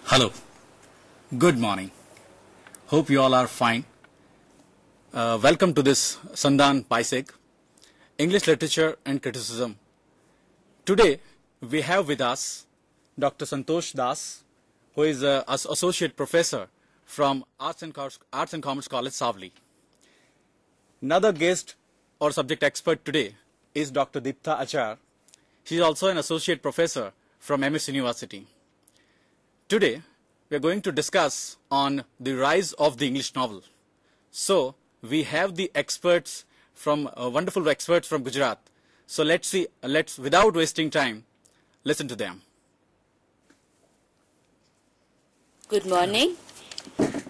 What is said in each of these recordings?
Hello, good morning. Hope you all are fine. Welcome to this SANDHAN PICARESQUE, English Literature and Criticism. Today we have with us Dr. Santosh Das, who is an Associate Professor from Arts and Commerce College, Savli. Another guest or subject expert today is Dr. Deeptha Achar. She is also an Associate Professor from MS University. Today, we are going to discuss on the rise of the English novel. So, we have the experts from, wonderful experts from Gujarat. So, let's without wasting time, listen to them. Good morning.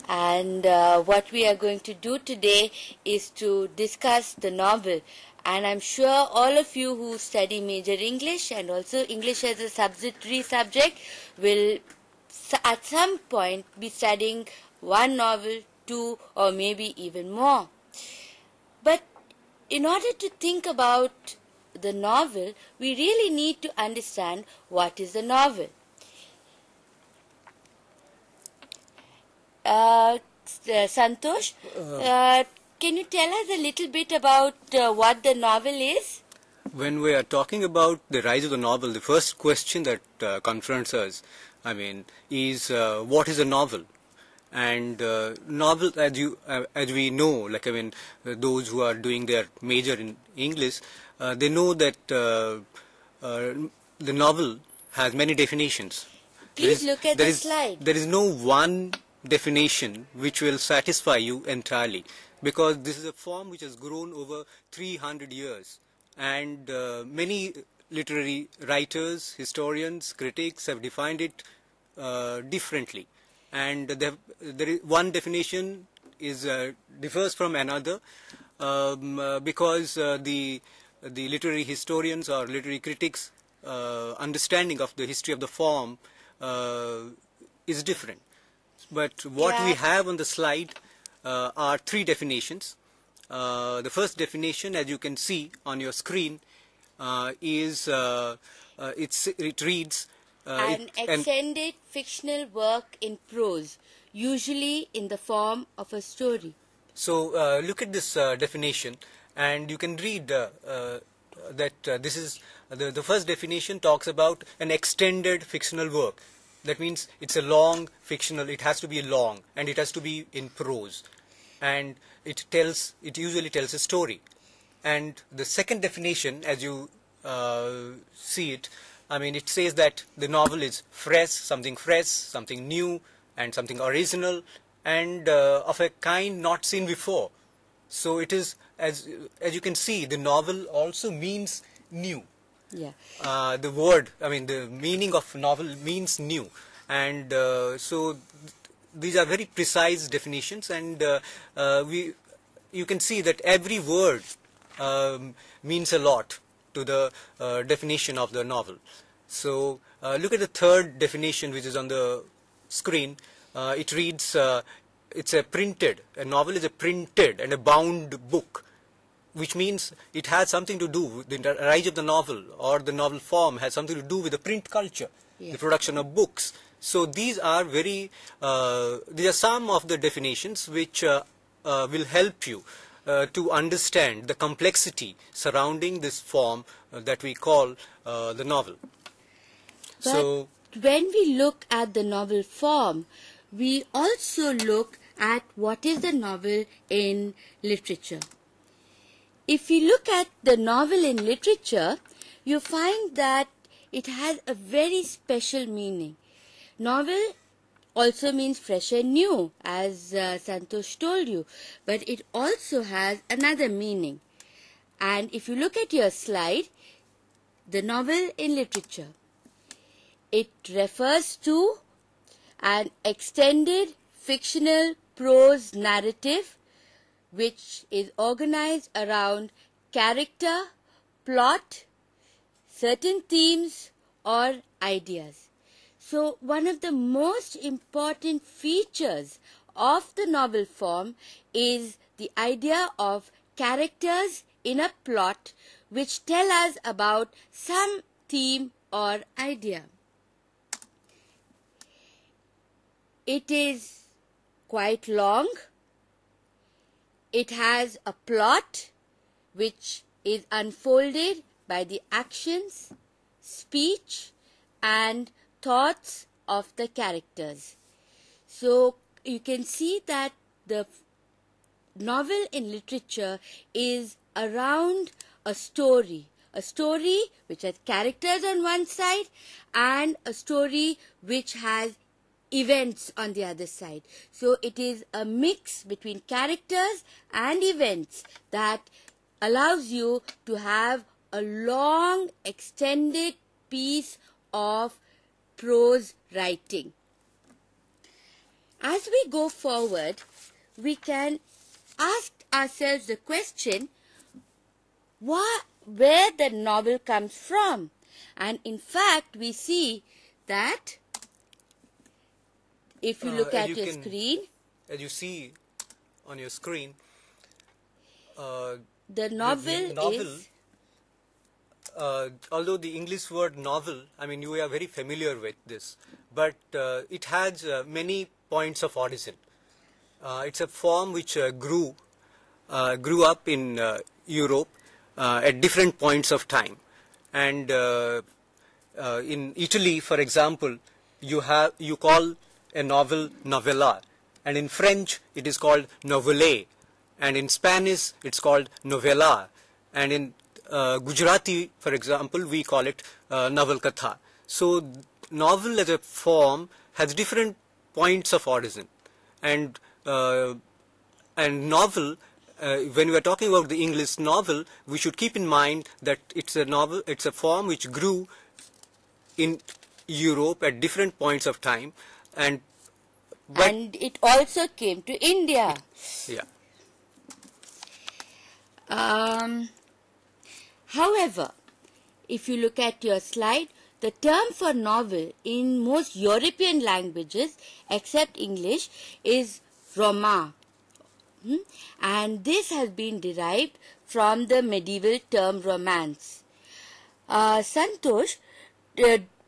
And what we are going to do today is to discuss the novel. And I'm sure all of you who study major English and also English as a subsidiary subject will at some point be studying one novel, two, or maybe even more. But in order to think about the novel, we really need to understand what is a novel. Santosh, can you tell us a little bit about what the novel is? When we are talking about the rise of the novel, the first question that confronts us, is what is a novel? And novel, as we know, those who are doing their major in English, they know that the novel has many definitions. Please look at the slide. There is no one definition which will satisfy you entirely, because this is a form which has grown over 300 years, and many literary writers, historians, critics have defined it differently, and there is one definition differs from another because the literary historians or literary critics understanding of the history of the form is different. But what we have on the slide are three definitions. The first definition, as you can see on your screen, is it reads an extended fictional work in prose, usually in the form of a story. So look at this definition, and you can read that this is the first definition talks about an extended fictional work. That means it's a long fictional, it has to be long, and it has to be in prose, and it usually tells a story. And the second definition, as you see it, it says that the novel is fresh, something new, and something original, and of a kind not seen before. So it is, as you can see, the novel also means new. Yeah. The word, the meaning of novel means new, and so these are very precise definitions, and you can see that every word means a lot to the definition of the novel. So look at the third definition, which is on the screen. It reads, a novel is a printed and a bound book, which means it has something to do with the rise of the novel, or the novel form has something to do with the print culture, the production of books. So these are some of the definitions which will help you to understand the complexity surrounding this form that we call the novel. But when we look at the novel form, we also look at what is the novel in literature. If you look at the novel in literature, you find that it has a very special meaning. Novel also means fresh and new, as Santosh told you, but it also has another meaning. And if you look at your slide, the novel in literature, it refers to an extended fictional prose narrative which is organized around character, plot, certain themes or ideas. So one of the most important features of the novel form is the idea of characters in a plot which tell us about some theme or idea. It is quite long. It has a plot which is unfolded by the actions, speech and thoughts of the characters. So you can see that the novel in literature is around a story which has characters on one side and a story which has events on the other side. So it is a mix between characters and events that allows you to have a long extended piece of prose writing. As we go forward, we can ask ourselves the question where the novel comes from. And in fact, we see that if you look at your screen, as you see on your screen, the novel is, although the English word novel, I mean, you are very familiar with this, but it has many points of origin. It's a form which grew up in Europe at different points of time. And in Italy, for example, you call a novel novella, and in French it is called novelette, and in Spanish it's called novella, and in Gujarati, for example, we call it novel katha. So novel as a form has different points of origin, and novel, when we are talking about the English novel, we should keep in mind that it's a novel, it's a form which grew in Europe at different points of time, and it also came to India. Yeah. However, if you look at your slide, the term for novel in most European languages except English is roman. And this has been derived from the medieval term romance. Santosh,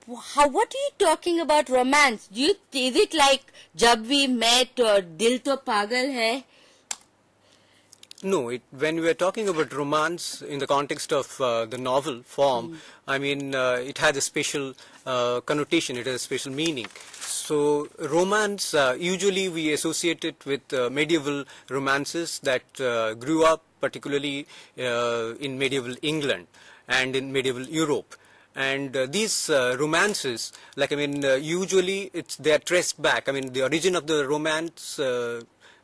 what are you talking about romance? Is it like Jab We Met or Dil To Pagal Hai? No, when we are talking about romance in the context of the novel form, I mean, it has a special connotation, it has a special meaning. So romance, usually we associate it with medieval romances that grew up particularly in medieval England and in medieval Europe. And these romances, like, I mean, usually they are traced back. I mean, the origin of the romance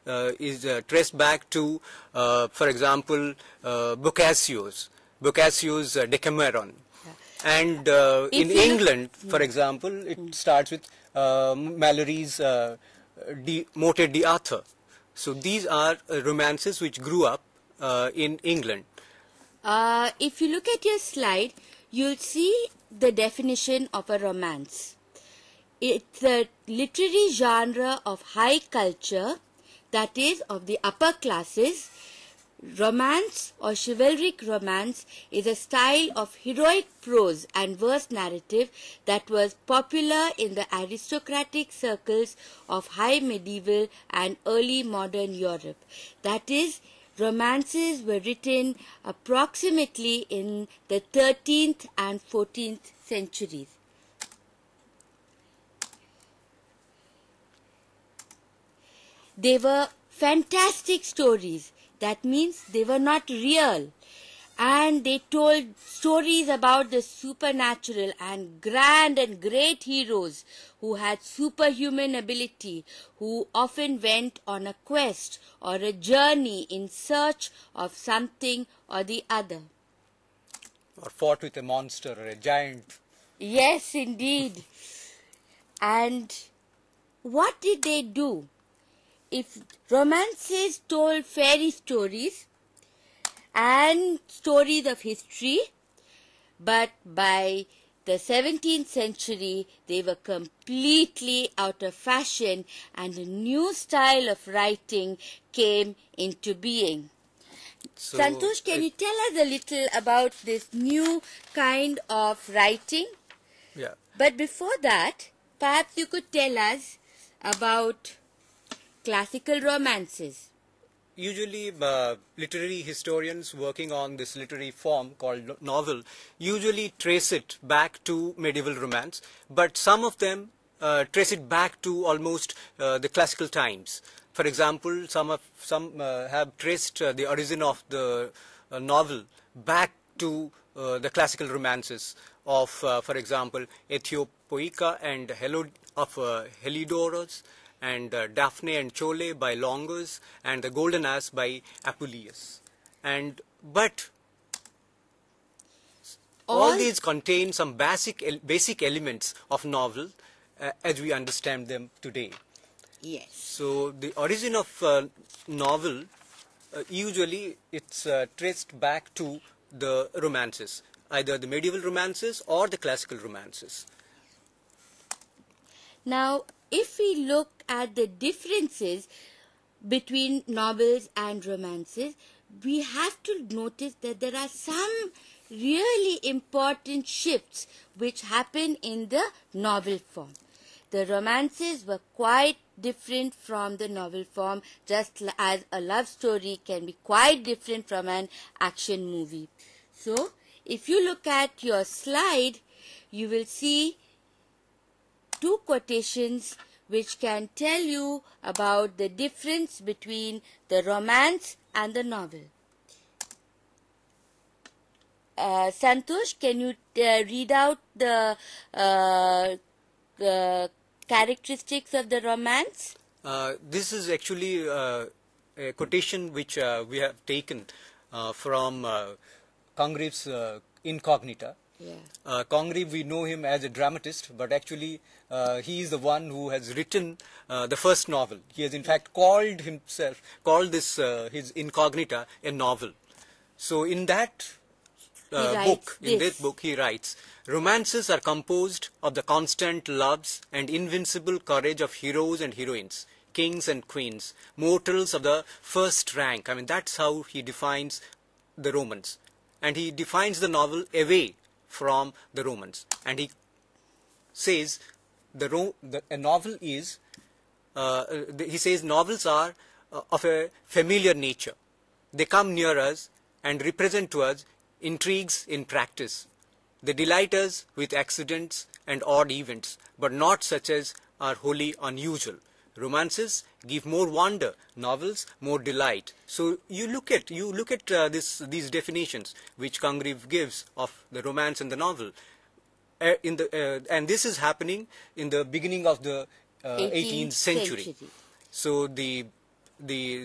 is traced back to, for example, Boccaccio's Decameron. Yeah. And in England, for example, it starts with Malory's Morte d'Arthur. So these are romances which grew up in England. If you look at your slide, you'll see the definition of a romance. It's a literary genre of high culture, that is, of the upper classes. Romance or chivalric romance is a style of heroic prose and verse narrative that was popular in the aristocratic circles of high medieval and early modern Europe. That is, romances were written approximately in the 13th and 14th centuries. They were fantastic stories. That means they were not real. And they told stories about the supernatural and grand and great heroes who had superhuman ability, who often went on a quest or a journey in search of something or the other. Or fought with a monster or a giant. Yes, indeed. And what did they do? If romances told fairy stories and stories of history, but by the 17th century they were completely out of fashion and a new style of writing came into being. So, Santosh, can you tell us a little about this new kind of writing? Yeah. But before that, perhaps you could tell us about classical romances? Usually, literary historians working on this literary form called novel usually trace it back to medieval romance, but some of them trace it back to almost the classical times. For example, some have traced the origin of the novel back to the classical romances of, for example, Ethiopoeia and Heliodorus, and Daphne and Chole by Longus, and the Golden Ass by Apuleius. But all these contain some basic elements of novel as we understand them today. Yes. So the origin of novel, usually it's traced back to the romances, either the medieval romances or the classical romances. Now, if we look at the differences between novels and romances, we have to notice that there are some really important shifts which happen in the novel form. The romances were quite different from the novel form, just as a love story can be quite different from an action movie. So, if you look at your slide, you will see two quotations which can tell you about the difference between the romance and the novel. Santosh, can you read out the characteristics of the romance? This is actually a quotation which we have taken from Congreve's Incognita. Yeah. Congreve, we know him as a dramatist, but actually he is the one who has written the first novel. He has in fact called this his Incognita a novel. So in that book he writes, romances are composed of the constant loves and invincible courage of heroes and heroines, kings and queens, mortals of the first rank. I mean, that's how he defines the romance. And he defines the novel away from the romance. And he says a novel is, he says novels are of a familiar nature. They come near us and represent to us intrigues in practice. They delight us with accidents and odd events, but not such as are wholly unusual. Romances give more wonder, novels more delight. So you look at these definitions which Congreve gives of the romance and the novel, and this is happening in the beginning of the 18th century. So the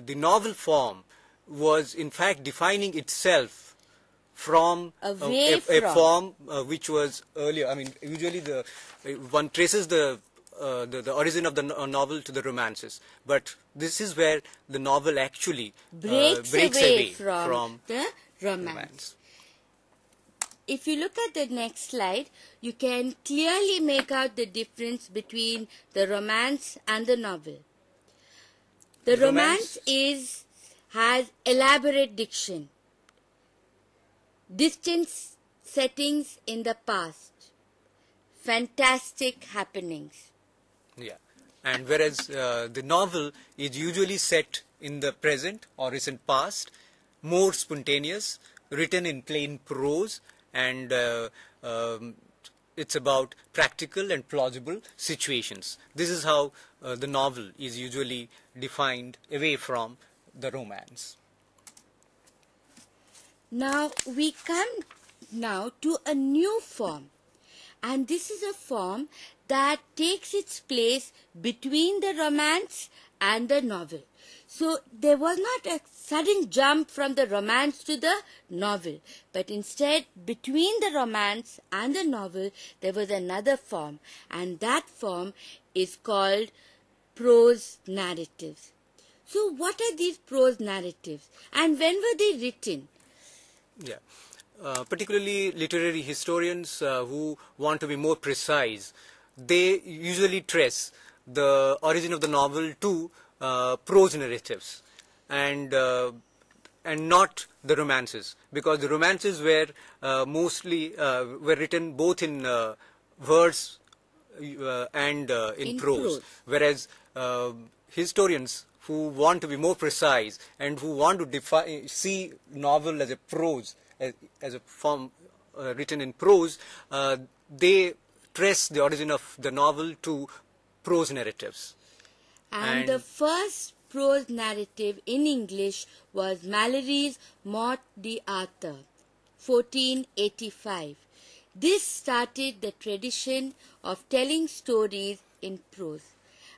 novel form was in fact defining itself from a form which was earlier. I mean, usually one traces the origin of the novel to the romances, but this is where the novel actually breaks away from the romance. If you look at the next slide, you can clearly make out the difference between the romance and the novel. The romance has elaborate diction, distant settings in the past, fantastic happenings. Yeah, and whereas the novel is usually set in the present or recent past, more spontaneous, written in plain prose, and it's about practical and plausible situations. This is how the novel is usually defined away from the romance. Now we come now to a new form, and this is a form that takes its place between the romance and the novel. So there was not a sudden jump from the romance to the novel, but instead between the romance and the novel there was another form, and that form is called prose narratives. So what are these prose narratives, and when were they written? Yeah. Particularly literary historians who want to be more precise, they usually trace the origin of the novel to prose narratives and not the romances, because the romances were mostly were written both in verse, in prose. Whereas historians who want to be more precise and who want to see novel as a prose, as a form written in prose, they trace the origin of the novel to prose narratives. And the first prose narrative in English was Malory's Morte d'Arthur, 1485. This started the tradition of telling stories in prose.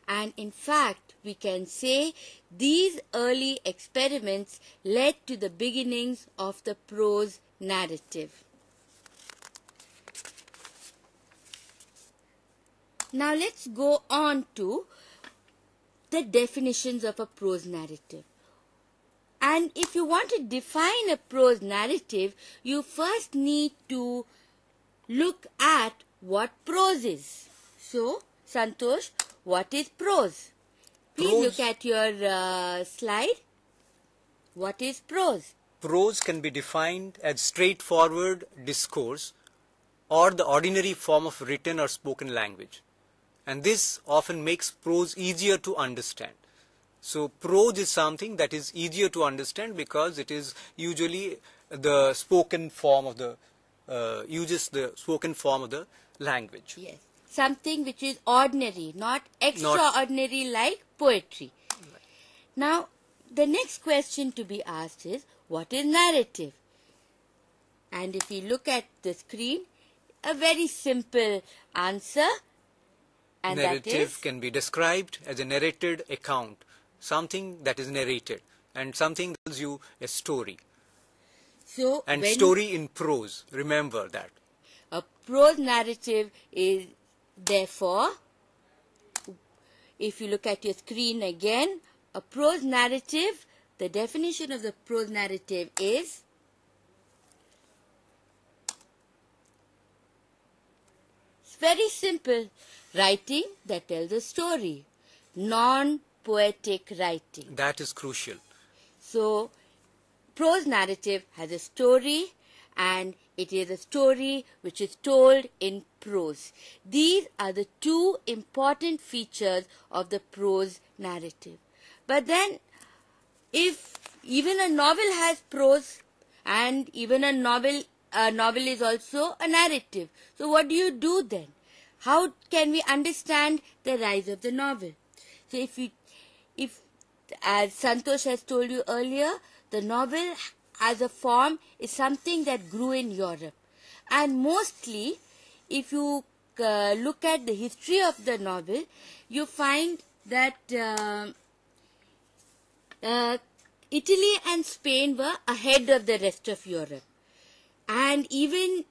And in fact, we can say these early experiments led to the beginnings of the prose narrative. Now let's go on to the definitions of a prose narrative. And if you want to define a prose narrative, you first need to look at what prose is. So, Santosh, what is prose? Please look at your slide. What is prose? Prose can be defined as straightforward discourse or the ordinary form of written or spoken language. And this often makes prose easier to understand. So prose is something that is easier to understand because it is usually the spoken form of the, uses the spoken form of the language. Yes. Something which is ordinary, not extraordinary like poetry. Right. Now, the next question to be asked is, what is narrative? And if you look at the screen, a very simple answer. And narrative can be described as a narrated account, something that is narrated, and something tells you a story. So, and story in prose, remember that. A prose narrative is, therefore, if you look at your screen again, a prose narrative, the definition of the prose narrative is it's very simple. Writing that tells a story, non-poetic writing. That is crucial. So, prose narrative has a story, and it is a story which is told in prose. These are the two important features of the prose narrative. But then, if even a novel has prose, and even a novel is also a narrative, so what do you do then? How can we understand the rise of the novel? So if as Santosh has told you earlier, the novel as a form is something that grew in Europe. And mostly, if you look at the history of the novel, you find that Italy and Spain were ahead of the rest of Europe. And even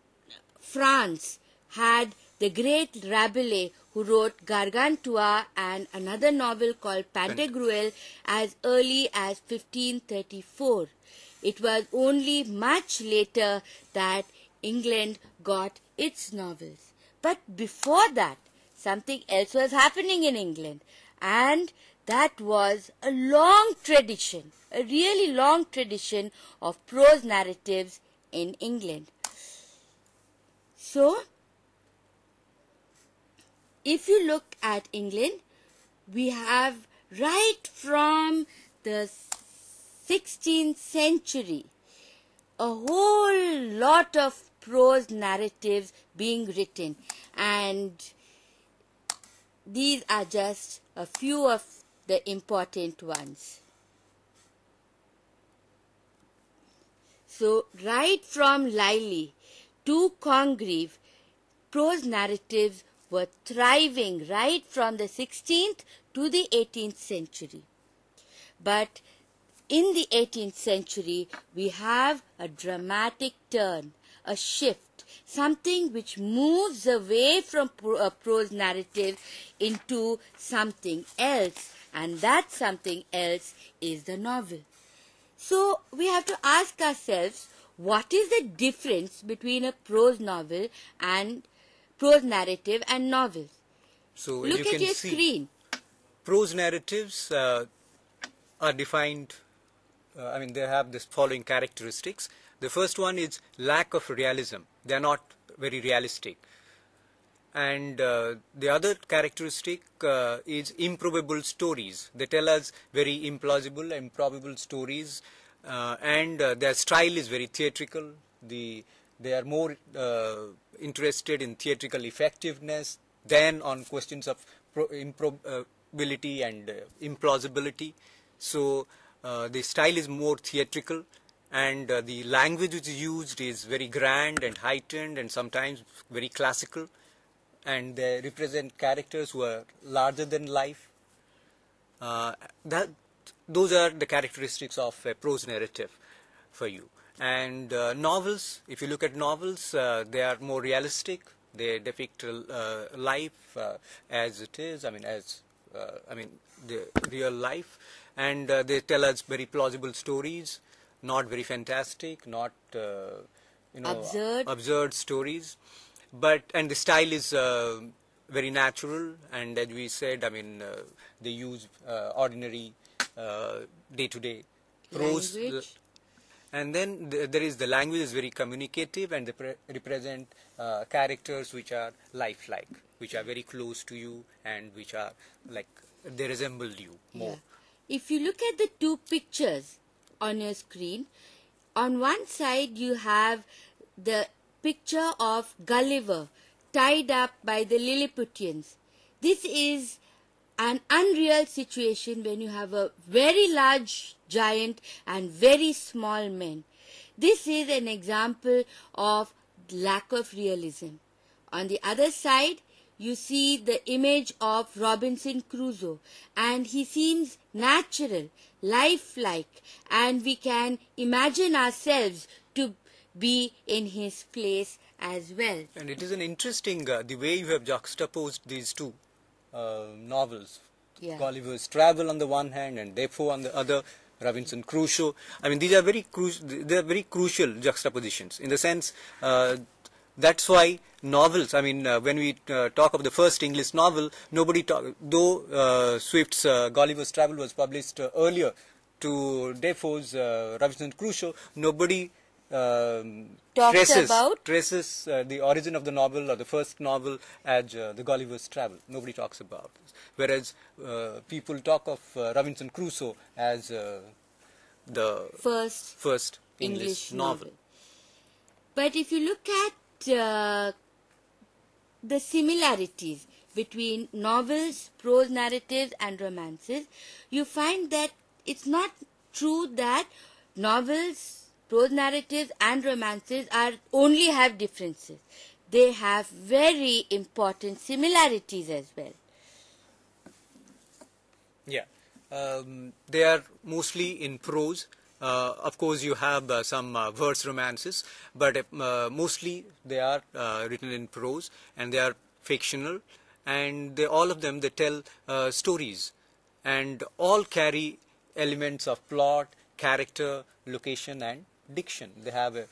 France had the great Rabelais, who wrote Gargantua and another novel called Pantagruel as early as 1534. It was only much later that England got its novels. But before that, something else was happening in England, and that was a long tradition, a really long tradition of prose narratives in England. So, if you look at England, we have right from the 16th century a whole lot of prose narratives being written, and these are just a few of the important ones. So, right from Lyly to Congreve, prose narratives were thriving right from the 16th to the 18th century. But in the 18th century, we have a dramatic turn, a shift, something which moves away from prose narrative into something else, and that something else is the novel. So we have to ask ourselves, what is the difference between a prose novel and prose narrative and novels? So look at your screen. Prose narratives are defined, they have this following characteristics. The first one is lack of realism. They are not very realistic. And the other characteristic is improbable stories. They tell us very implausible, improbable stories, and their style is very theatrical. They are more interested in theatrical effectiveness than on questions of improbability and implausibility. So the style is more theatrical, and the language which is used is very grand and heightened and sometimes very classical, and they represent characters who are larger than life. Those are the characteristics of a prose narrative for you. And novels, if you look at novels, they are more realistic. They depict life as it is. The real life, and they tell us very plausible stories, not very fantastic, not absurd stories. And the style is very natural, and as we said, they use ordinary day-to-day prose. And then there is the language is very communicative, and they represent characters which are lifelike, which are very close to you, and which are like they resemble you more. Yeah. If you look at the two pictures on your screen, on one side you have the picture of Gulliver tied up by the Lilliputians. This is an unreal situation when you have a very large giant and very small men. This is an example of lack of realism. On the other side, you see the image of Robinson Crusoe, and he seems natural, lifelike, and we can imagine ourselves to be in his place as well. And it is an interesting the way you have juxtaposed these two novels. Yeah. Gulliver's Travel on the one hand and Defoe on the other, Robinson Crusoe. These are very crucial juxtapositions in the sense that's why novels, when we talk of the first English novel, though Swift's Gulliver's Travel was published earlier to Defoe's Robinson Crusoe, nobody traces the origin of the novel or the first novel as the Gulliver's Travel. Nobody talks about this. Whereas people talk of Robinson Crusoe as the first English novel. But if you look at the similarities between novels, prose narratives and romances, you find that it's not true that novels, prose narratives and romances only have differences. They have very important similarities as well. Yeah, they are mostly in prose. Of course, you have some verse romances, but mostly they are written in prose, and they are fictional, and all of them they tell stories, and all carry elements of plot, character, location, and diction. They have a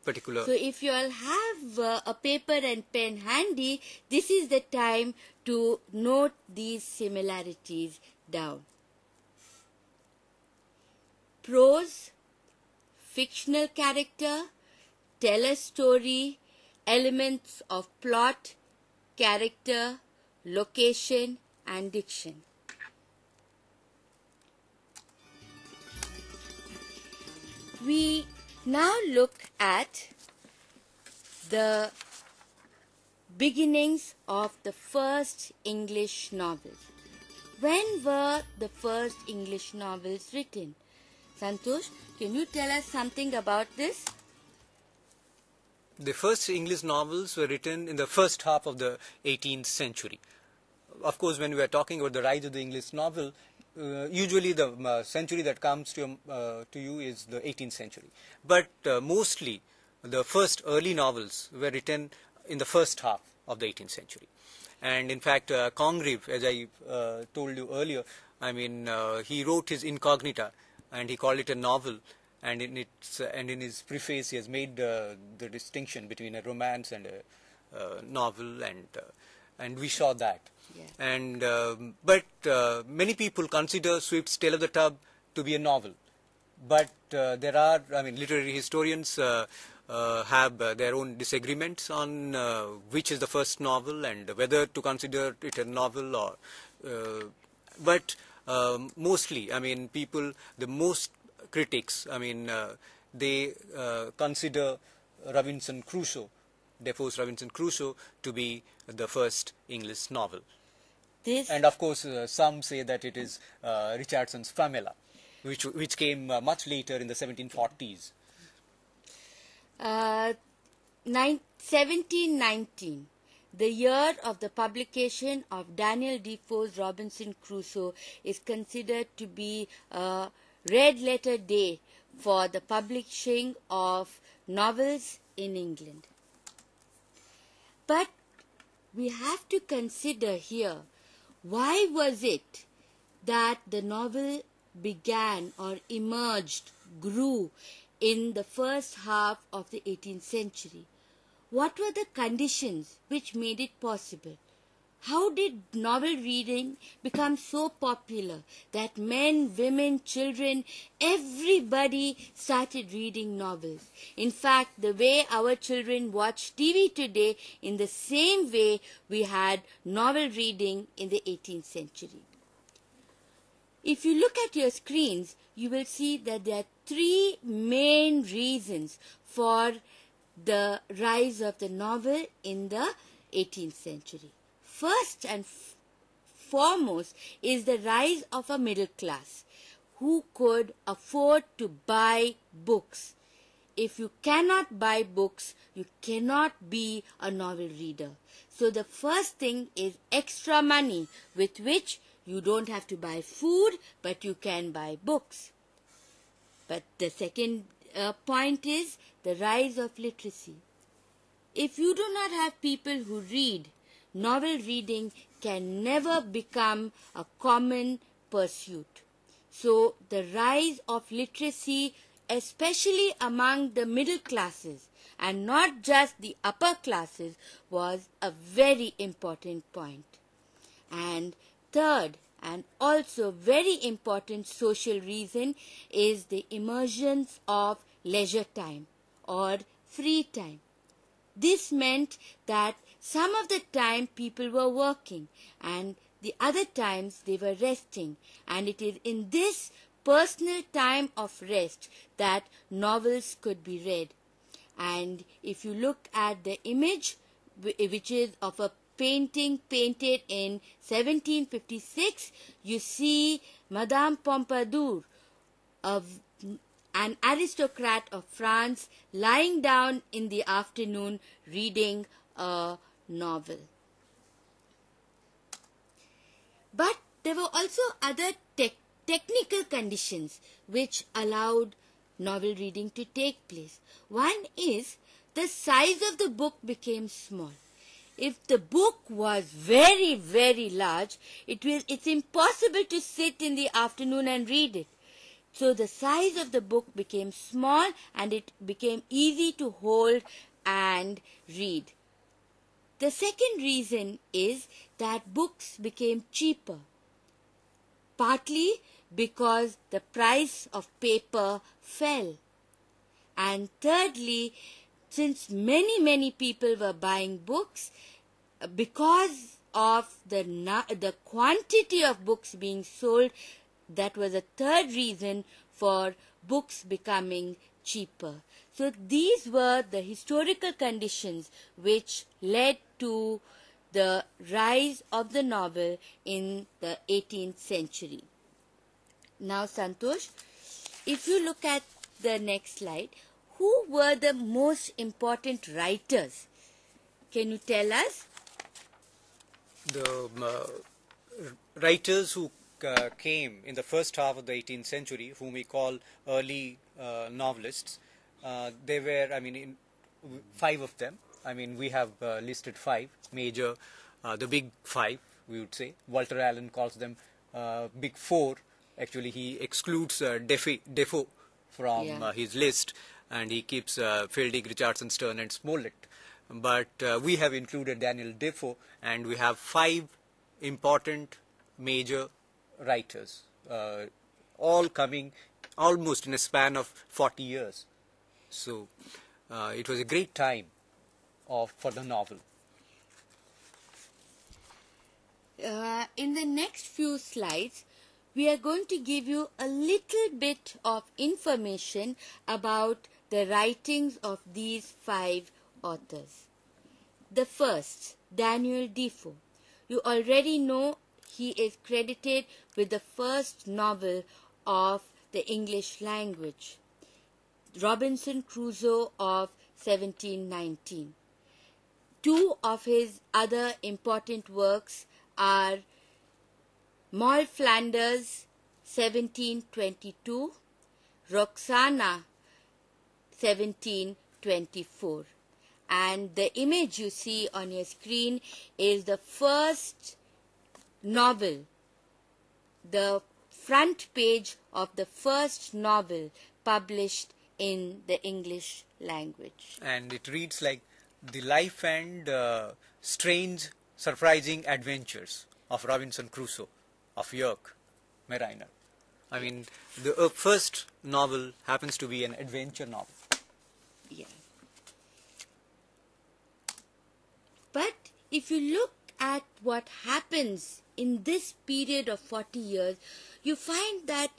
particular. So if you all have a paper and pen handy, this is the time to note these similarities down. Prose, fictional character, tell a story, elements of plot, character, location and diction. We now look at the beginnings of the first English novels. When were the first English novels written? Santosh, can you tell us something about this? The first English novels were written in the first half of the 18th century. Of course, when we are talking about the rise of the English novel, usually the century that comes to you is the 18th century. But mostly the first early novels were written in the first half of the 18th century. And in fact, Congreve, as I told you earlier, he wrote his Incognita, and he called it a novel, and in his preface he has made the distinction between a romance and a novel, and we saw that. Yeah. And but many people consider Swift's Tale of the Tub to be a novel, but there are literary historians have their own disagreements on which is the first novel and whether to consider it a novel or but mostly, I mean, most critics, I mean, they consider Robinson Crusoe, Defoe's Robinson Crusoe, to be the first English novel. And of course, some say that it is Richardson's Pamela, which came much later in the 1740s. 1719, the year of the publication of Daniel Defoe's Robinson Crusoe, is considered to be a red letter day for the publishing of novels in England. But we have to consider here, why was it that the novel began or emerged, grew in the first half of the 18th century? What were the conditions which made it possible? How did novel reading become so popular that men, women, children, everybody started reading novels? In fact, the way our children watch TV today, in the same way we had novel reading in the 18th century. If you look at your screens, you will see that there are three main reasons for the rise of the novel in the 18th century. First and foremost is the rise of a middle class who could afford to buy books. If you cannot buy books, you cannot be a novel reader. So the first thing is extra money with which you don't have to buy food, but you can buy books. But the second point is the rise of literacy. If you do not have people who read, novel reading can never become a common pursuit. So the rise of literacy, especially among the middle classes and not just the upper classes, was a very important point. And third, and also very important social reason, is the emergence of leisure time or free time. This meant that some of the time people were working and the other times they were resting, and it is in this personal time of rest that novels could be read. And if you look at the image, which is of a painting painted in 1756, you see Madame Pompadour, an aristocrat of France, lying down in the afternoon reading a novel. But there were also other technical conditions which allowed novel reading to take place. One is the size of the book became small. If the book was very, very large, it's impossible to sit in the afternoon and read it. So the size of the book became small and it became easy to hold and read. The second reason is that books became cheaper, partly because the price of paper fell. And thirdly, since many people were buying books, because of the quantity of books being sold, that was a third reason for books becoming cheaper. So these were the historical conditions which led to the rise of the novel in the 18th century. Now, Santosh, if you look at the next slide, who were the most important writers? Can you tell us? The writers who came in the first half of the 18th century, whom we call early novelists, they were, I mean, five of them. I mean, we have listed five major, the big five, we would say. Walter Allen calls them big four. Actually, he excludes Defoe from his list, and he keeps Fielding, Richardson, Sterne, and Smollett. But we have included Daniel Defoe, and we have five important major writers, all coming almost in a span of 40 years. So it was a great time for the novel. In the next few slides, we are going to give you a little bit of information about the writings of these 5 authors. The first, Daniel Defoe. You already know he is credited with the first novel of the English language, Robinson Crusoe of 1719. 2 of his other important works are Moll Flanders 1722, Roxana 1724, and the image you see on your screen is the first novel, the front page of the first novel published in the English language. And it reads like The Life and Strange Surprising Adventures of Robinson Crusoe of York, Mariner. I mean, the first novel happens to be an adventure novel. Yeah. But if you look at what happens in this period of 40 years, you find that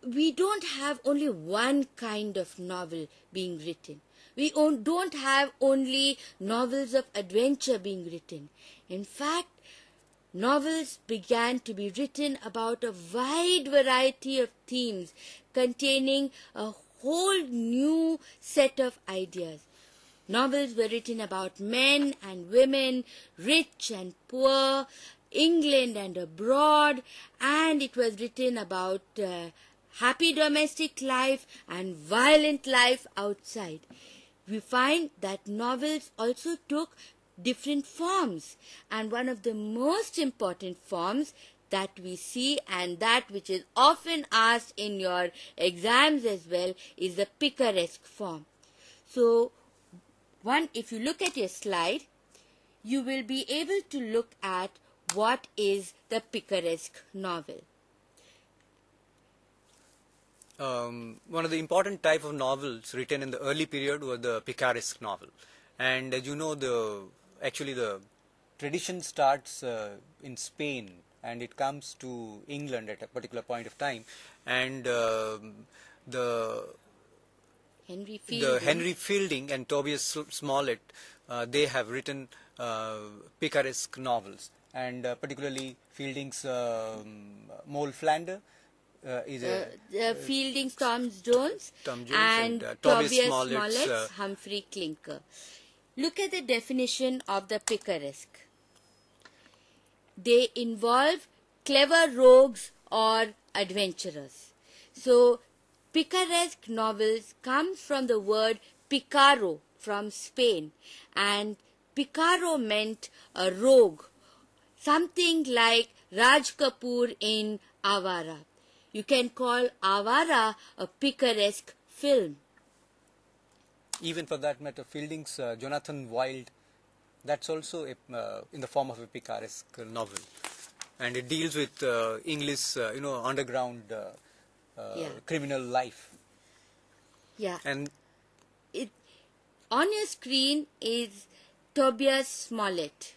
we don't have only one kind of novel being written. We don't have only novels of adventure being written. In fact, novels began to be written about a wide variety of themes containing a whole new set of ideas. Novels were written about men and women, rich and poor, England and abroad, and it was written about happy domestic life and violent life outside. We find that novels also took different forms, and one of the most important forms that we see, and that which is often asked in your exams as well, is the picaresque form. So, if you look at your slide, you will be able to look at what is the picaresque novel. One of the important type of novels written in the early period was the picaresque novel. And as you know, the tradition starts in Spain, and it comes to England at a particular point of time. And the Henry Fielding and Tobias Smollett, they have written picaresque novels, and particularly Fielding's Moll Flanders. Fielding's Tom Jones and Tobias Smollett's Humphrey Clinker. Look at the definition of the picaresque. They involve clever rogues or adventurers. So, picaresque novels come from the word picaro from Spain, and picaro meant a rogue, something like Raj Kapoor in Avara. You can call Avara a picaresque film. Even for that matter, Fielding's Jonathan Wild, that's also in the form of a picaresque novel, and it deals with English, underground criminal life. Yeah. And on your screen is Tobias Smollett.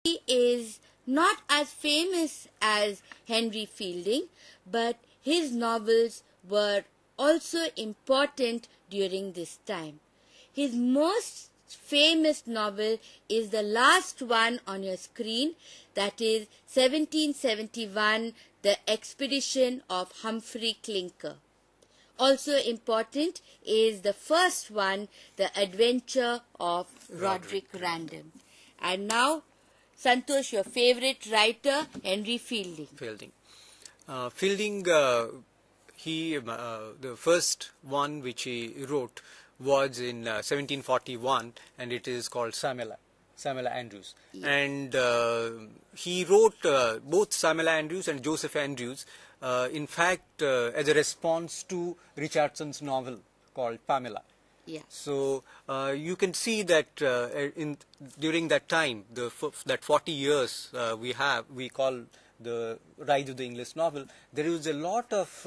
He is not as famous as Henry Fielding, but his novels were also important during this time. His most famous novel is the last one on your screen, that is 1771, The Expedition of Humphrey Clinker. Also important is the first one, The Adventure of Roderick Random. And now, Santosh, your favorite writer, Henry Fielding. Fielding, the first one which he wrote was in 1741, and it is called Samela Andrews. Yeah. And he wrote both Samela Andrews and Joseph Andrews, in fact, as a response to Richardson's novel called Pamela. Yeah. So you can see that during that time, that 40 years we call the rise of the English novel, there was a lot of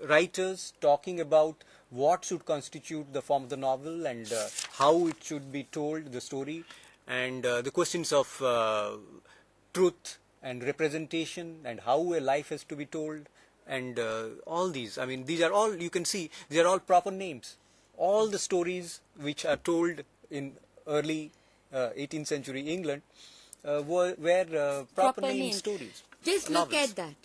writers talking about what should constitute the form of the novel and how it should be told, the story, and the questions of truth and representation and how a life has to be told, and all these. I mean, these are all, you can see, these are all proper names. All the stories which are told in early 18th century England were proper name stories. Just novels. Look at that.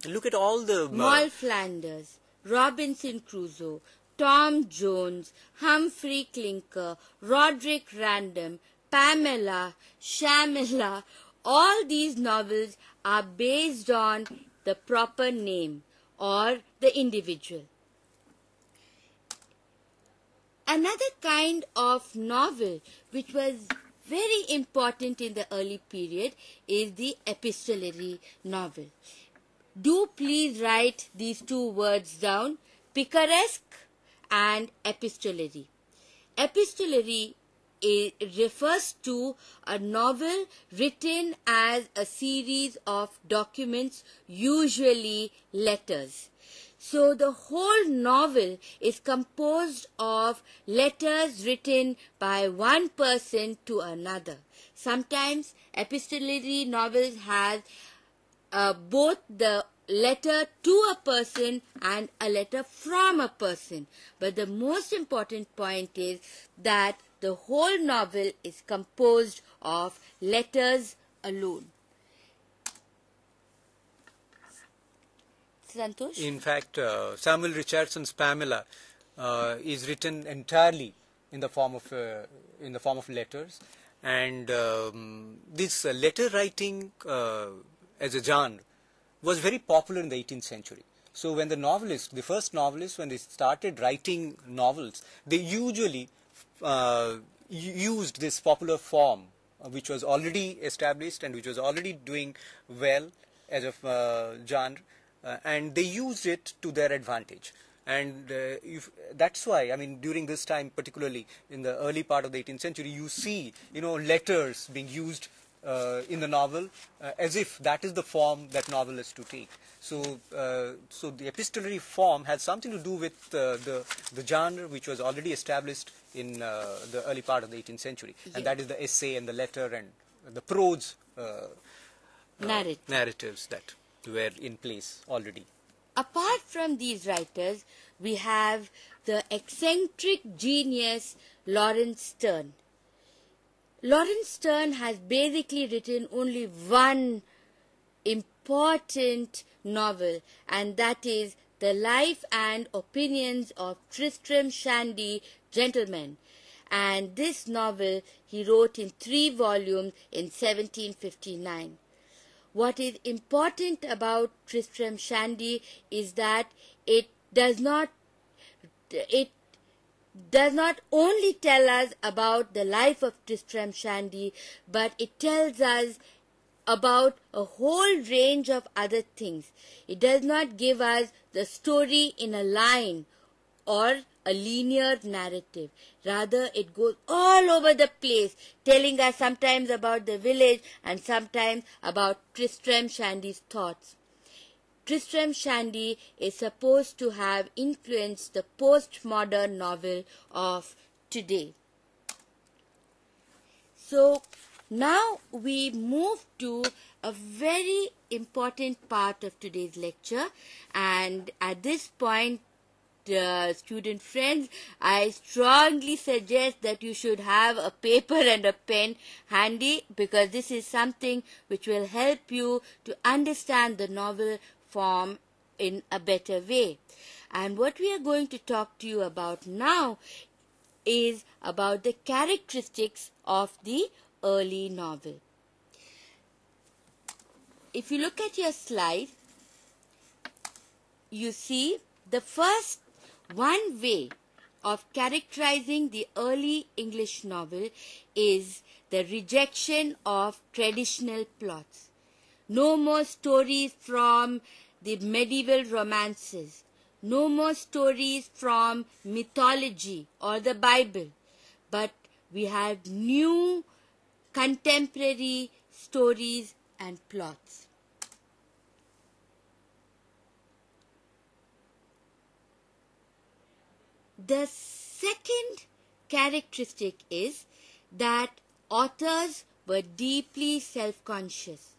Look at all the... Moll Flanders, Robinson Crusoe, Tom Jones, Humphrey Clinker, Roderick Random, Pamela, Shamila, all these novels are based on the proper name or the individual. Another kind of novel which was very important in the early period is the epistolary novel. Do please write these two words down, picaresque and epistolary. Epistolary refers to a novel written as a series of documents, usually letters. So the whole novel is composed of letters written by one person to another. Sometimes epistolary novels have both the letter to a person and a letter from a person. But the most important point is that the whole novel is composed of letters alone. Santosh? In fact, Samuel Richardson's Pamela is written entirely in the form of letters, and this letter writing as a genre was very popular in the 18th century. So when the first novelists, when they started writing novels, they usually used this popular form, which was already established and which was already doing well as a genre. And they used it to their advantage, and that's why, I mean, during this time, particularly in the early part of the 18th century, you see, letters being used in the novel as if that is the form that novel is to take. So, so the epistolary form has something to do with the genre which was already established in the early part of the 18th century, and that is the essay and the letter and the prose narratives that were in place already. Apart from these writers, we have the eccentric genius Laurence Sterne. Laurence Sterne has basically written only one important novel, and that is The Life and Opinions of Tristram Shandy, Gentleman. And this novel he wrote in 3 volumes in 1759. What is important about Tristram Shandy is that it does not only tell us about the life of Tristram Shandy, but it tells us about a whole range of other things. It does not give us the story in a line or a linear narrative. Rather, it goes all over the place, telling us sometimes about the village and sometimes about Tristram Shandy's thoughts. Tristram Shandy is supposed to have influenced the postmodern novel of today. So, now we move to a very important part of today's lecture, and at this point, student friends, I strongly suggest that you should have a paper and a pen handy, because this is something which will help you to understand the novel form in a better way. And what we are going to talk to you about now is about the characteristics of the early novel. If you look at your slide, you see the first one way of characterizing the early English novel is the rejection of traditional plots. No more stories from the medieval romances. No more stories from mythology or the Bible. But we have new contemporary stories and plots. The second characteristic is that authors were deeply self-conscious.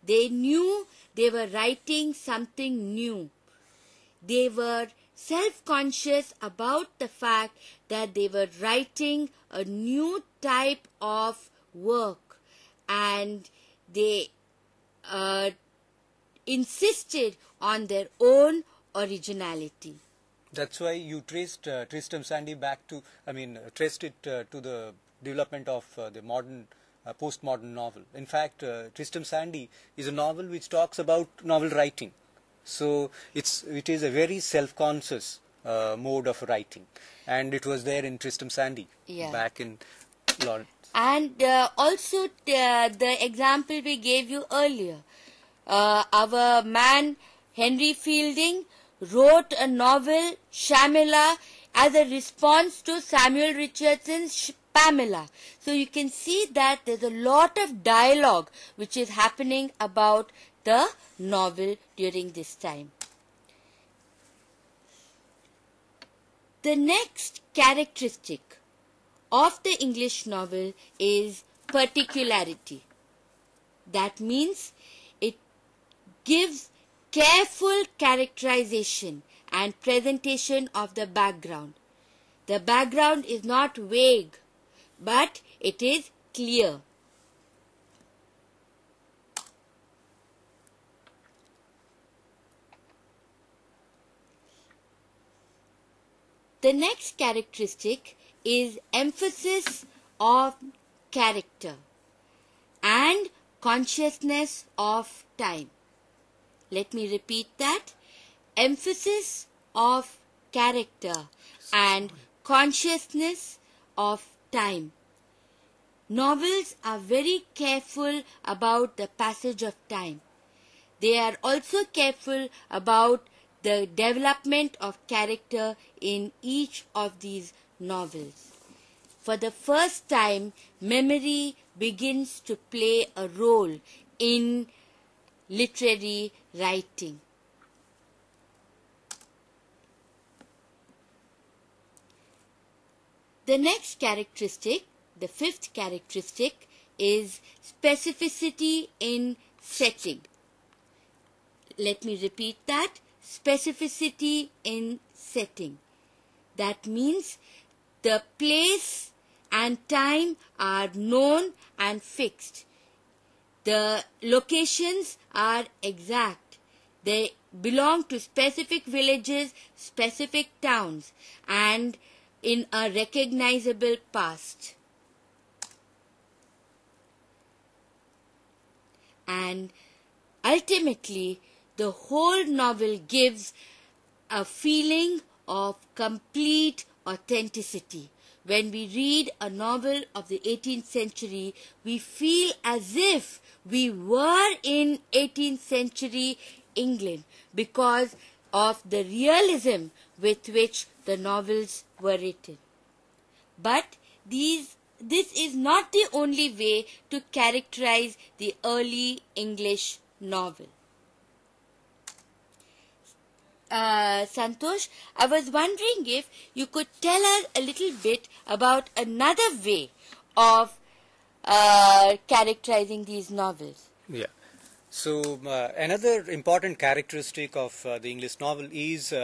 They knew they were writing something new. They were self-conscious about the fact that they were writing a new type of work, and they insisted on their own originality. That's why you traced Tristram Shandy back to, traced it to the development of the modern, postmodern novel. In fact, Tristram Shandy is a novel which talks about novel writing. So it is a very self-conscious mode of writing, and it was there in Tristram Shandy back in Laurence. And also the example we gave you earlier, our man Henry Fielding wrote a novel, Shamila, as a response to Samuel Richardson's Pamela. So you can see that there's a lot of dialogue which is happening about the novel during this time. The next characteristic of the English novel is particularity. That means it gives careful characterization and presentation of the background. The background is not vague, but it is clear. The next characteristic is emphasis of character and consciousness of time. Let me repeat that. Emphasis of character and consciousness of time. Novels are very careful about the passage of time. They are also careful about the development of character in each of these novels. For the first time, memory begins to play a role in literary writing. The next characteristic, the fifth characteristic, is specificity in setting. Let me repeat that. Specificity in setting. That means the place and time are known and fixed. The locations are exact. They belong to specific villages, specific towns, and in a recognizable past. And ultimately, the whole novel gives a feeling of complete authenticity. When we read a novel of the 18th century, we feel as if we were in 18th century England because of the realism with which the novels were written. But this is not the only way to characterize the early English novel. Santosh, I was wondering if you could tell us a little bit about another way of characterizing these novels. Yeah. So another important characteristic of the English novel is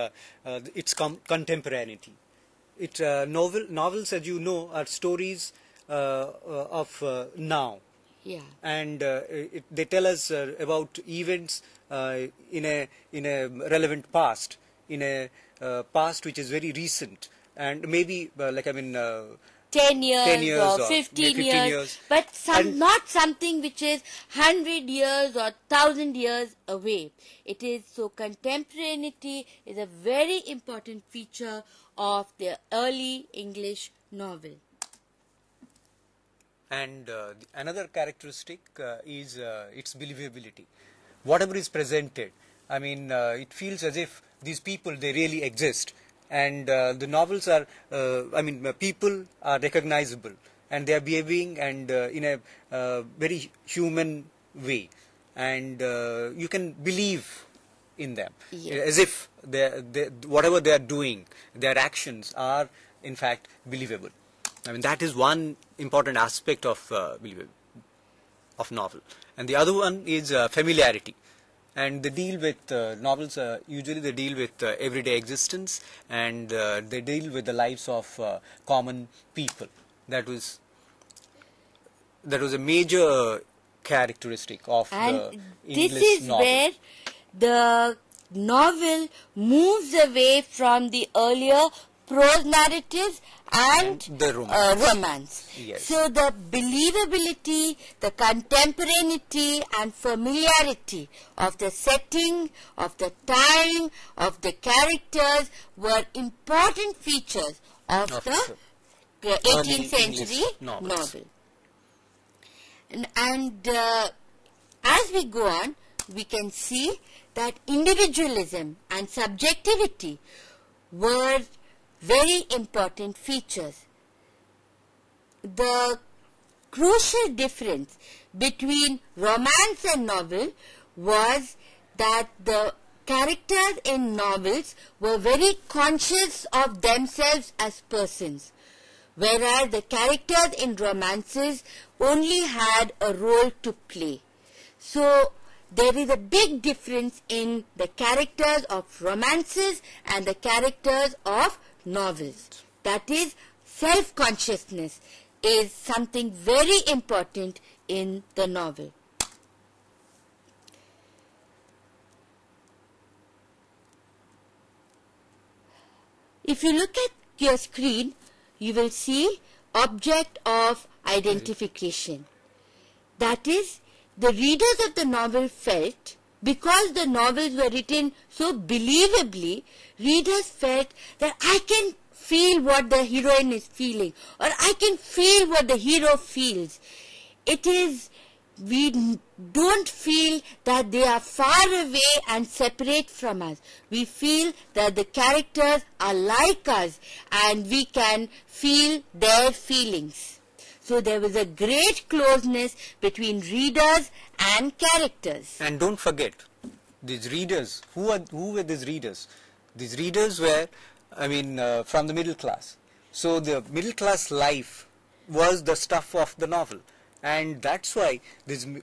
its contemporaneity. Novels, as you know, are stories of now. Yeah. And they tell us about events in a relevant past, in a past which is very recent, and maybe 10 years or 15 years, but not something which is 100 years or 1000 years away. It is so contemporaneity is a very important feature of the early English novel. And another characteristic is its believability. Whatever is presented, it feels as if these people, they really exist. And the novels are, people are recognizable and they are behaving and in a very human way. and you can believe in them, Yes. as if whatever they are doing, their actions are in fact believable. I mean, that is one important aspect of novel. And the other one is familiarity. And they deal with novels, usually they deal with everyday existence, and they deal with the lives of common people. That was a major characteristic of the English this is novel. where the novel moves away from the earlier prose narratives and the romance. Yes. So the believability, the contemporaneity and familiarity of the setting, of the time, of the characters were important features of the 18th century novel. And as we go on, we can see that individualism and subjectivity were very important features. The crucial difference between romance and novel was that the characters in novels were very conscious of themselves as persons, whereas the characters in romances only had a role to play. So there is a big difference in the characters of romances and the characters of novels. That is, self-consciousness is something very important in the novel. If you look at your screen, you will see object of identification. That is, the readers of the novel felt, because the novels were written so believably, readers felt that I can feel what the heroine is feeling, or I can feel what the hero feels. It is, we don't feel that they are far away and separate from us. We feel that the characters are like us and we can feel their feelings. So there was a great closeness between readers and characters. And don't forget, these readers, who were these readers? These readers were, I mean, from the middle class. So the middle class life was the stuff of the novel. And that's why usually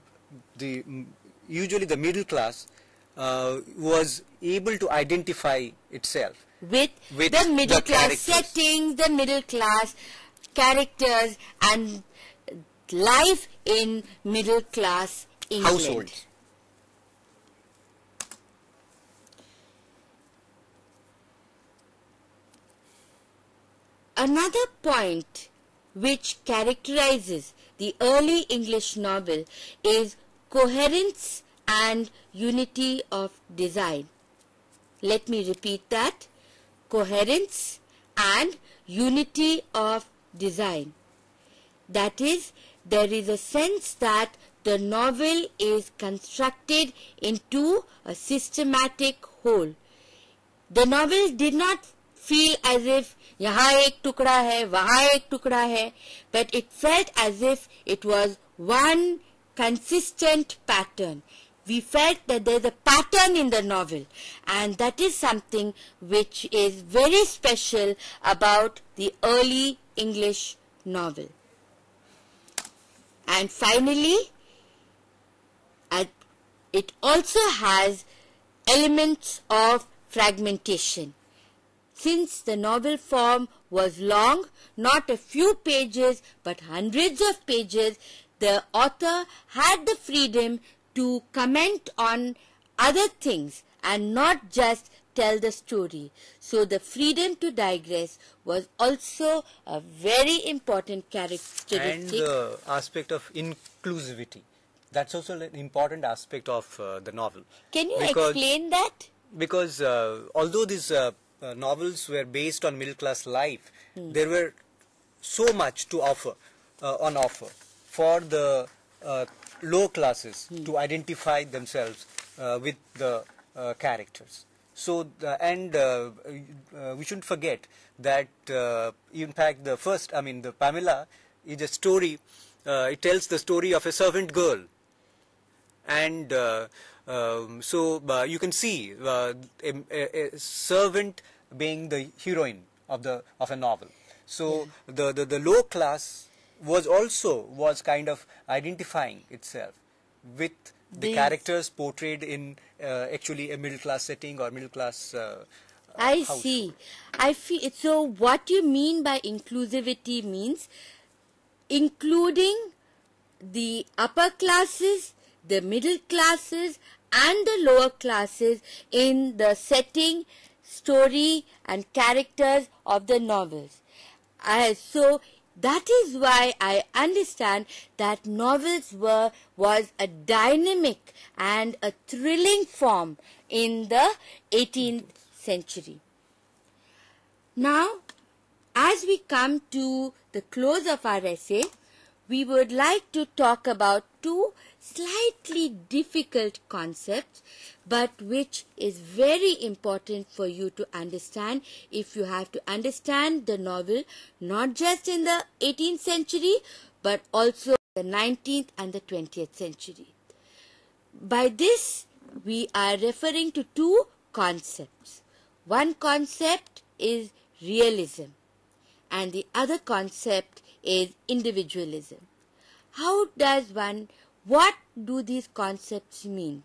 the middle class was able to identify itself with the middle class settings, the middle class characters and life in middle class England. Households. Another point which characterizes the early English novel is coherence and unity of design. Let me repeat that. Coherence and unity of design. That is, there is a sense that the novel is constructed into a systematic whole. The novel did not feel as if यहाँ एक टुकड़ा है, वहाँ एक टुकड़ा है, but it felt as if it was one consistent pattern. We felt that there is a pattern in the novel, and that is something which is very special about the early English novel. And finally, it also has elements of fragmentation. Since the novel form was long, not a few pages but hundreds of pages, the author had the freedom to comment on other things and not just tell the story. So the freedom to digress was also a very important characteristic. And the aspect of inclusivity. That's also an important aspect of the novel. Can you explain that? Because although these novels were based on middle class life, there were so much to offer, on offer for the low classes to identify themselves with the characters. So, we shouldn't forget that in fact the Pamela is a story, it tells the story of a servant girl. And so you can see a servant being the heroine of a novel. So the low class was kind of identifying itself with the characters portrayed in actually a middle class setting or middle class I household. see. I feel so. What you mean by inclusivity means including the upper classes, the middle classes, and the lower classes in the setting, story, and characters of the novels. So that is why I understand that novels was a dynamic and a thrilling form in the 18th century. Now, as we come to the close of our essay, we would like to talk about two slightly difficult concepts, but which is very important for you to understand if you have to understand the novel not just in the 18th century but also the 19th and the 20th century. By this, we are referring to two concepts. One concept is realism and the other concept is individualism. What do these concepts mean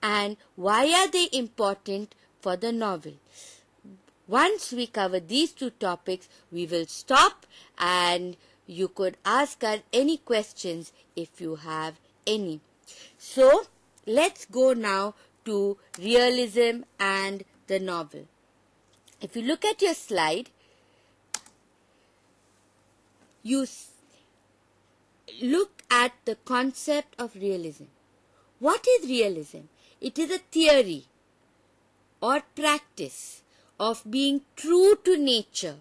and why are they important for the novel? Once we cover these two topics, we will stop and you could ask us any questions if you have any. So, let's go now to realism and the novel. If you look at your slide, you look at the concept of realism. What is realism? It is a theory or practice of being true to nature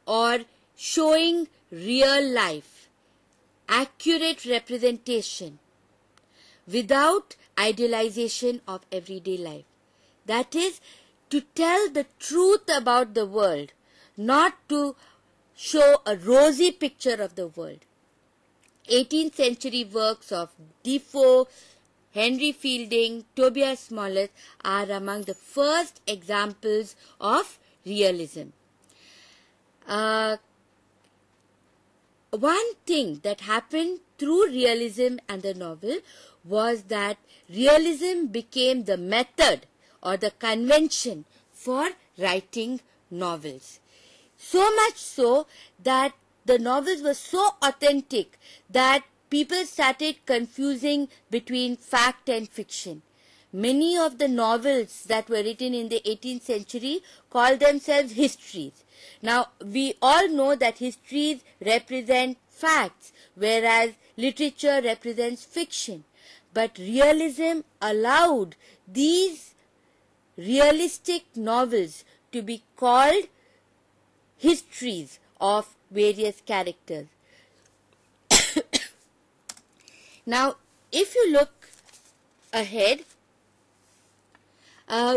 or showing real life, accurate representation without idealization of everyday life. That is, to tell the truth about the world, not to show a rosy picture of the world. 18th century works of Defoe, Henry Fielding, Tobias Smollett are among the first examples of realism. One thing that happened through realism and the novel was that realism became the method or the convention for writing novels. So much so that the novels were so authentic that people started confusing between fact and fiction. Many of the novels that were written in the 18th century called themselves histories. Now, we all know that histories represent facts, whereas literature represents fiction. But realism allowed these realistic novels to be called histories of various characters. Now, if you look ahead,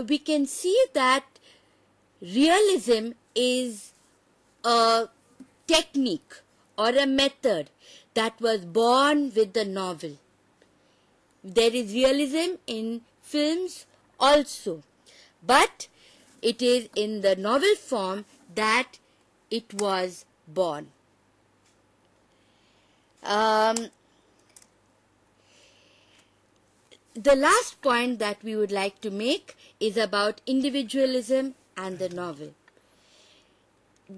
we can see that realism is a technique or a method that was born with the novel. There is realism in films also, but it is in the novel form that it was born. The last point that we would like to make is about individualism and the novel.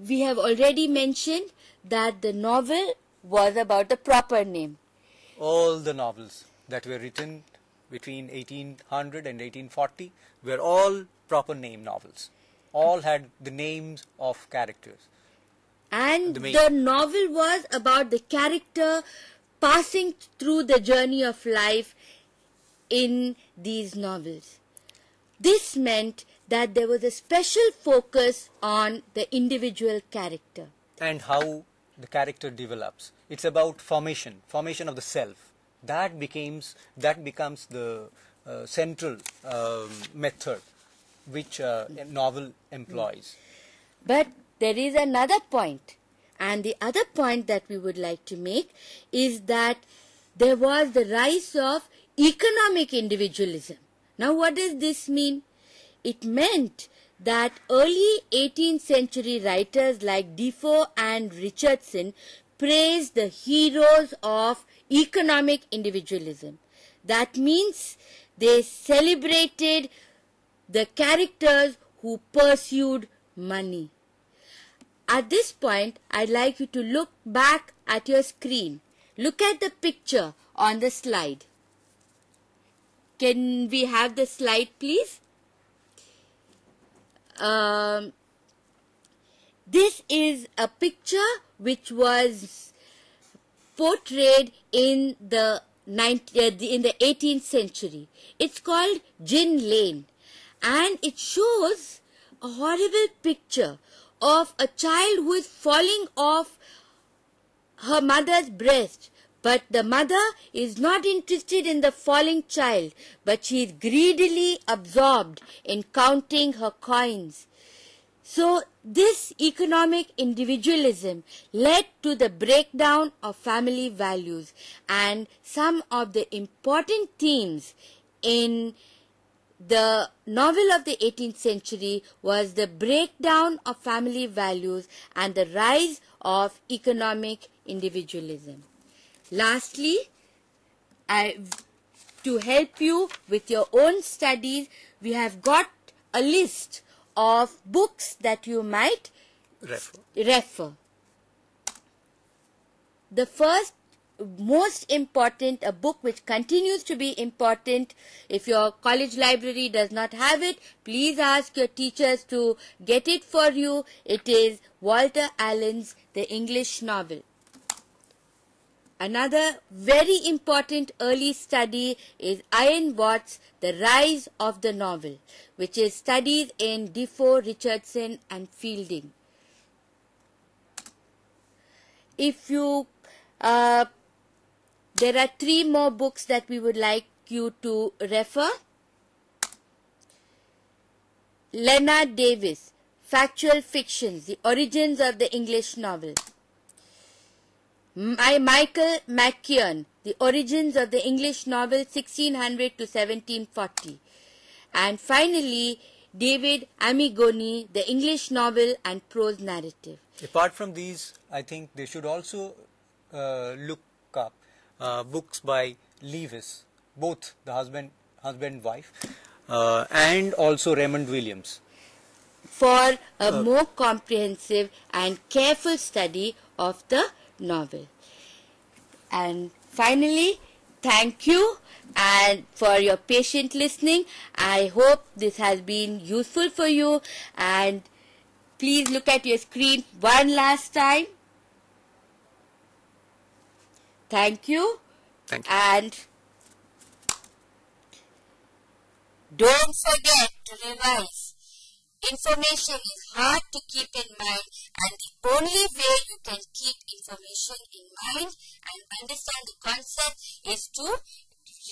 We have already mentioned that the novel was about the proper name. All the novels that were written between 1800 and 1840 were all proper name novels. All had the names of characters. And the novel was about the character passing through the journey of life in these novels. This meant that there was a special focus on the individual character. And how the character develops. It's about formation of the self. That becomes the central method which a novel employs. But there is another point, and the other point that we would like to make is that there was the rise of economic individualism. Now what does this mean? It meant that early 18th century writers like Defoe and Richardson praised the heroes of economic individualism. That means they celebrated the characters who pursued money. At this point, I'd like you to look back at your screen. Look at the picture on the slide. Can we have the slide, please? This is a picture which was portrayed in the 18th century. It's called Gin Lane, and it shows a horrible picture of a child who is falling off her mother's breast. But the mother is not interested in the falling child, but she is greedily absorbed in counting her coins. So this economic individualism led to the breakdown of family values, and some of the important themes in the novel of the 18th century was the breakdown of family values and the rise of economic individualism. Lastly, to help you with your own studies, we have got a list of books that you might refer. The first, most important, a book which continues to be important, if your college library does not have it, please ask your teachers to get it for you. It is Walter Allen's The English Novel. Another very important early study is Ian Watt's The Rise of the Novel, which is studies in Defoe, Richardson and Fielding. If you, there are 3 more books that we would like you to refer. Leonard Davis, Factual Fictions, The Origins of the English Novel. Michael McKeown, The Origins of the English Novel 1600 to 1740. And finally, David Amigoni, The English Novel and Prose Narrative. Apart from these, I think they should also look up books by Lewis, both the husband and wife, and also Raymond Williams, for a more comprehensive and careful study of the novel. And finally, thank you and for your patient listening. I hope this has been useful for you, and please look at your screen one last time. Thank you. Thank you. And don't forget to revise. Information is hard to keep in mind, and the only way you can keep information in mind and understand the concept is to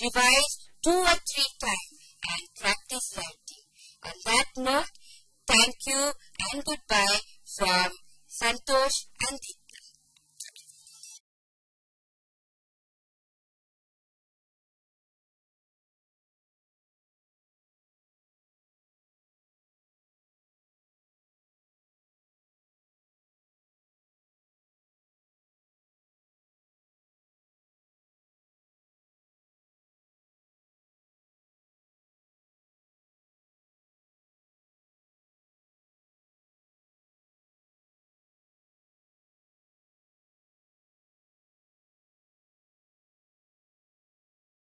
revise 2 or 3 times and practice writing. On that note, thank you and goodbye from Santosh and Deepa.